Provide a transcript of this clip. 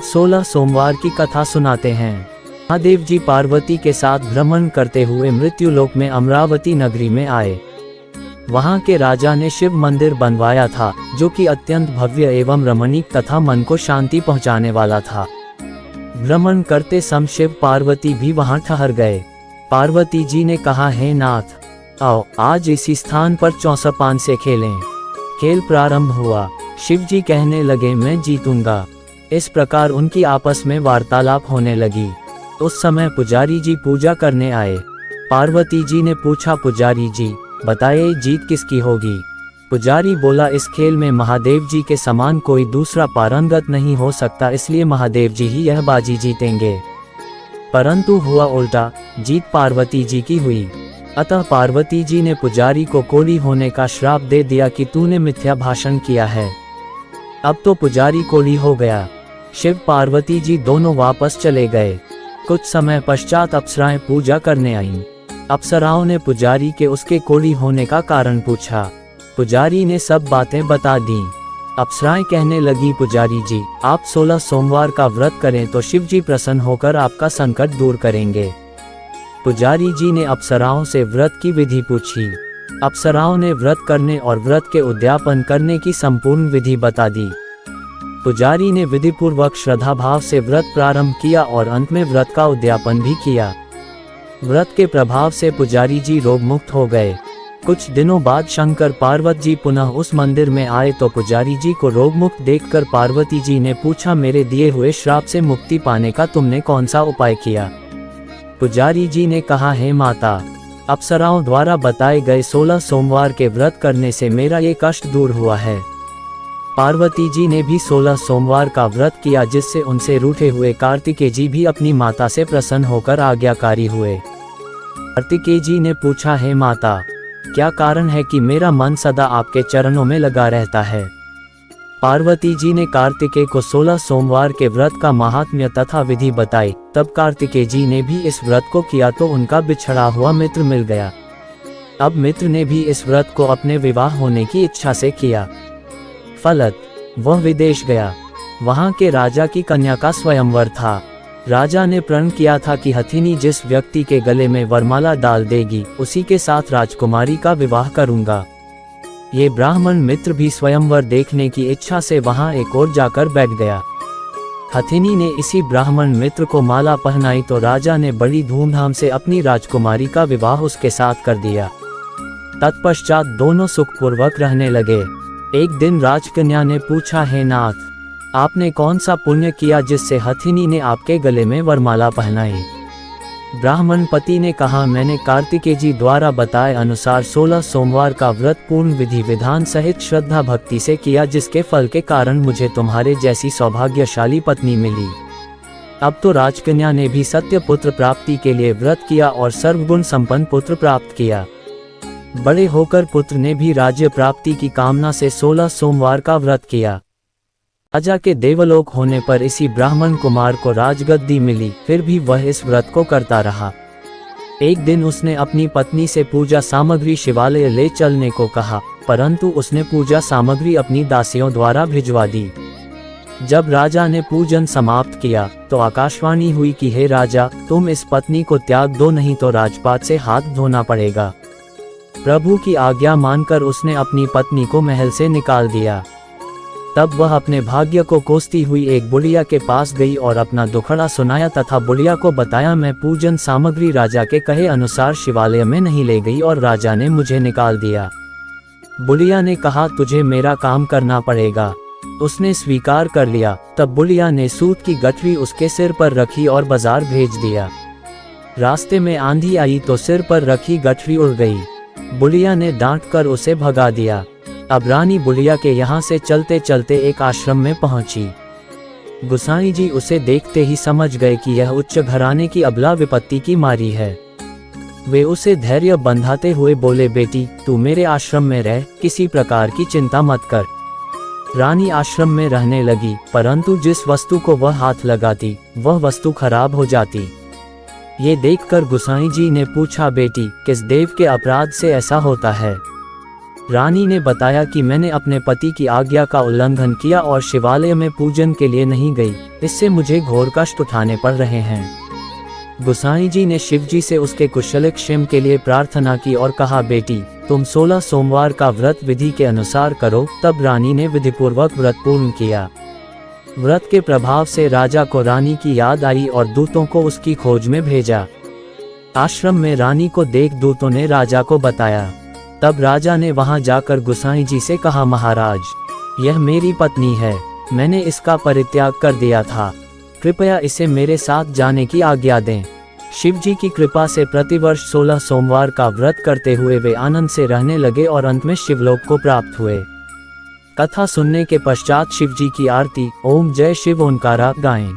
16 सोमवार की कथा सुनाते हैं। महादेव जी पार्वती के साथ भ्रमण करते हुए मृत्युलोक में अमरावती नगरी में आए। वहां के राजा ने शिव मंदिर बनवाया था, जो कि अत्यंत भव्य एवं रमणीक तथा मन को शांति पहुंचाने वाला था। भ्रमण करते समय शिव पार्वती भी वहां ठहर गए। पार्वती जी ने कहा, हे नाथ, आओ आज इसी स्थान पर 64 पान से खेलें। खेल प्रारंभ हुआ। शिव जी कहने लगे, मैं जीतूंगा। इस प्रकार उनकी आपस में वार्तालाप होने लगी। उस समय पुजारी जी पूजा करने आए। पार्वती जी ने पूछा, पुजारी जी बताइए जीत किसकी होगी। पुजारी बोला, इस खेल में महादेव जी के समान कोई दूसरा पारंगत नहीं हो सकता, इसलिए महादेव जी ही यह बाजी जीतेंगे। परंतु हुआ उल्टा, जीत पार्वती जी की हुई। अतः पार्वती जी ने पुजारी को कोढ़ी होने का श्राप दे दिया कि तूने मिथ्या भाषण किया है। अब तो पुजारी कोढ़ी हो गया। शिव पार्वती जी दोनों वापस चले गए। कुछ समय पश्चात अप्सराएं पूजा करने आईं। अप्सराओं ने पुजारी के उसके कोढ़ी होने का कारण पूछा। पुजारी ने सब बातें बता दी। अप्सराएं कहने लगी, पुजारी जी आप 16 सोमवार का व्रत करें तो शिव जी प्रसन्न होकर आपका संकट दूर करेंगे। पुजारी जी ने अप्सराओं से व्रत की विधि पूछी। अप्सराओं ने व्रत करने और व्रत के उद्यापन करने की संपूर्ण विधि बता दी। पुजारी ने विधिपूर्वक श्रद्धा भाव से व्रत प्रारंभ किया और अंत में व्रत का उद्यापन भी किया। व्रत के प्रभाव से पुजारी जी रोग मुक्त हो गए। कुछ दिनों बाद शंकर पार्वती जी पुनः उस मंदिर में आए तो पुजारी जी को रोग मुक्त देखकर पार्वती जी ने पूछा, मेरे दिए हुए श्राप से मुक्ति पाने का तुमने कौन सा उपाय किया। पुजारी जी ने कहा, हे माता, अप्सराओं द्वारा बताए गए 16 सोमवार के व्रत करने से मेरा ये कष्ट दूर हुआ है। पार्वती जी ने भी 16 सोमवार का व्रत किया, जिससे उनसे रूठे हुए कार्तिकेय जी भी अपनी माता से प्रसन्न होकर आज्ञाकारी हुए। कार्तिकेय जी ने पूछा, हे माता, क्या कारण है कि मेरा मन सदा आपके चरणों में लगा रहता है। पार्वती जी ने कार्तिकेय को 16 सोमवार के व्रत का महात्म्य तथा विधि बताई। तब कार्तिकेय जी ने भी इस व्रत को किया तो उनका बिछड़ा हुआ मित्र मिल गया। अब मित्र ने भी इस व्रत को अपने विवाह होने की इच्छा से किया। फलत वह विदेश गया। वहां के राजा की कन्या का स्वयंवर था। राजा ने प्रण किया था कि हथिनी जिस व्यक्ति के गले में वरमाला डाल देगी, उसी के साथ राजकुमारी का विवाह करूंगा। ये ब्राह्मण मित्र भी स्वयंवर देखने की इच्छा से वहां एक ओर जाकर बैठ गया। हथिनी ने इसी ब्राह्मण मित्र को माला पहनाई तो राजा ने बड़ी धूमधाम से अपनी राजकुमारी का विवाह उसके साथ कर दिया। तत्पश्चात दोनों सुखपूर्वक रहने लगे। एक दिन राजकन्या ने पूछा, हे नाथ, आपने कौन सा पुण्य किया जिससे हथिनी ने आपके गले में वरमाला पहनाई। ब्राह्मण पति ने कहा, मैंने कार्तिकेय जी द्वारा बताए अनुसार 16 सोमवार का व्रत पूर्ण विधि विधान सहित श्रद्धा भक्ति से किया, जिसके फल के कारण मुझे तुम्हारे जैसी सौभाग्यशाली पत्नी मिली। अब तो राजकन्या ने भी सत्य पुत्र प्राप्ति के लिए व्रत किया और सर्वगुण संपन्न पुत्र प्राप्त किया। बड़े होकर पुत्र ने भी राज्य प्राप्ति की कामना से 16 सोमवार का व्रत किया। राजा के देवलोक होने पर इसी ब्राह्मण कुमार को राजगद्दी मिली, फिर भी वह इस व्रत को करता रहा। एक दिन उसने अपनी पत्नी से पूजा सामग्री शिवालय ले चलने को कहा, परंतु उसने पूजा सामग्री अपनी दासियों द्वारा भिजवा दी। जब राजा ने पूजन समाप्त किया तो आकाशवाणी हुई कि हे राजा, तुम इस पत्नी को त्याग दो, नहीं तो राजपाट से हाथ धोना पड़ेगा। प्रभु की आज्ञा मानकर उसने अपनी पत्नी को महल से निकाल दिया। तब वह अपने भाग्य को कोसती हुई एक बुढ़िया के पास गई और अपना दुखड़ा सुनाया तथा बुढ़िया को बताया, मैं पूजन सामग्री राजा के कहे अनुसार शिवालय में नहीं ले गई और राजा ने मुझे निकाल दिया। बुढ़िया ने कहा, तुझे मेरा काम करना पड़ेगा। उसने स्वीकार कर लिया। तब बुढ़िया ने सूत की गठरी उसके सिर पर रखी और बाजार भेज दिया। रास्ते में आंधी आई तो सिर पर रखी गठरी उड़ गई। बुढ़िया ने डांटकर उसे भगा दिया। अब रानी बुढ़िया के यहाँ से चलते चलते एक आश्रम में पहुंची। गुसाई जी उसे देखते ही समझ गए कि यह उच्च घराने की अबला विपत्ति की मारी है। वे उसे धैर्य बंधाते हुए बोले, बेटी तू मेरे आश्रम में रह, किसी प्रकार की चिंता मत कर। रानी आश्रम में रहने लगी, परंतु जिस वस्तु को वह हाथ लगाती वह वस्तु खराब हो जाती। ये देखकर गुसाई जी ने पूछा, बेटी किस देव के अपराध से ऐसा होता है। रानी ने बताया कि मैंने अपने पति की आज्ञा का उल्लंघन किया और शिवालय में पूजन के लिए नहीं गई, इससे मुझे घोर कष्ट उठाने पड़ रहे हैं। गोसाई जी ने शिव जी से उसके कुशलक्षेम के लिए प्रार्थना की और कहा, बेटी तुम 16 सोमवार का व्रत विधि के अनुसार करो। तब रानी ने विधिपूर्वक व्रत पूर्ण किया। व्रत के प्रभाव से राजा को रानी की याद आई और दूतों को उसकी खोज में भेजा। आश्रम में रानी को देख दूतों ने राजा को बताया। तब राजा ने वहां जाकर गोसाई जी से कहा, महाराज यह मेरी पत्नी है, मैंने इसका परित्याग कर दिया था, कृपया इसे मेरे साथ जाने की आज्ञा दें। शिव जी की कृपा से प्रतिवर्ष 16 सोमवार का व्रत करते हुए वे आनंद से रहने लगे और अंत में शिवलोक को प्राप्त हुए। कथा सुनने के पश्चात शिव जी की आरती ओम जय शिव ओंकारा गाएं।